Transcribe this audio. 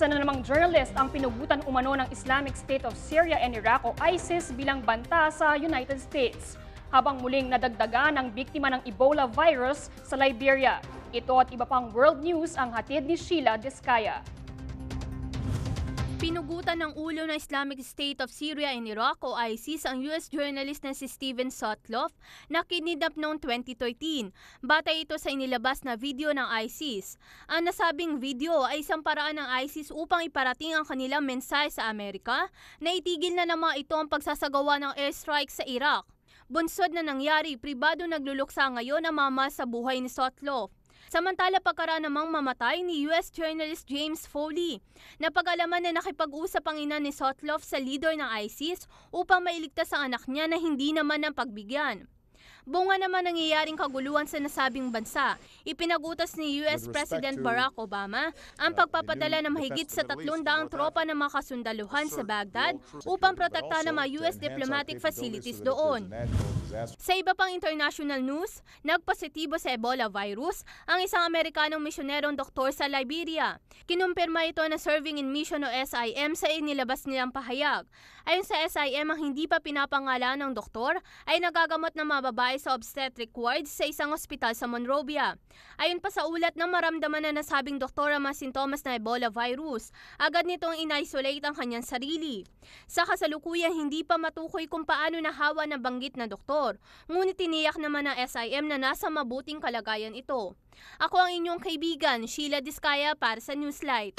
Isa na namang journalist ang pinugutan umano ng Islamic State of Syria and Iraq o ISIS bilang banta sa United States. Habang muling nadagdagan ang biktima ng Ebola virus sa Liberia. Ito at iba pang world news ang hatid ni Sheila Descaya. Pinugutan ng ulo ng Islamic State of Syria and Iraq o ISIS ang US journalist na si Steven Sotloff na kinidnap noong 2013. Batay ito sa inilabas na video ng ISIS. Ang nasabing video ay isang paraan ng ISIS upang iparating ang kanilang mensahe sa Amerika na itigil na ng mga ito ang pagsasagawa ng airstrike sa Iraq. Bunsod na nangyari, pribado nagluluksa ngayon ang mama sa buhay ni Sotloff. Samantala pagkaraan namang mamatay ni US journalist James Foley. Napag-alaman na nakipag-usap ang ina ni Sotloff sa leader ng ISIS upang mailigtas ang anak niya na hindi naman ng pagbigyan. Bunga naman nangyayaring kaguluhan sa nasabing bansa. Ipinagutas ni US President Barack Obama ang pagpapadala ng mahigit sa 300 tropa ng mga kasundaluhan sa Baghdad upang protektahan ang mga US diplomatic facilities doon. Sa iba pang international news, nagpositibo sa Ebola virus ang isang Amerikanong misyonerong doktor sa Liberia. Kinumpirma ito na serving in mission o SIM sa inilabas nilang pahayag. Ayon sa SIM, ang hindi pa pinapangalan ng doktor ay nagagamot ng mga babae sa obstetric ward sa isang ospital sa Monrovia. Ayon pa sa ulat na maramdaman na nasabing doktor ang mga sintomas ng Ebola virus, agad nitong in-isolate ang kanyang sarili. Sa kasalukuyan, hindi pa matukoy kung paano nahawa ng banggit na doktor, ngunit tiniyak naman ng SIM na nasa mabuting kalagayan ito. Ako ang inyong kaibigan, Sheila Descaya para sa Newslight.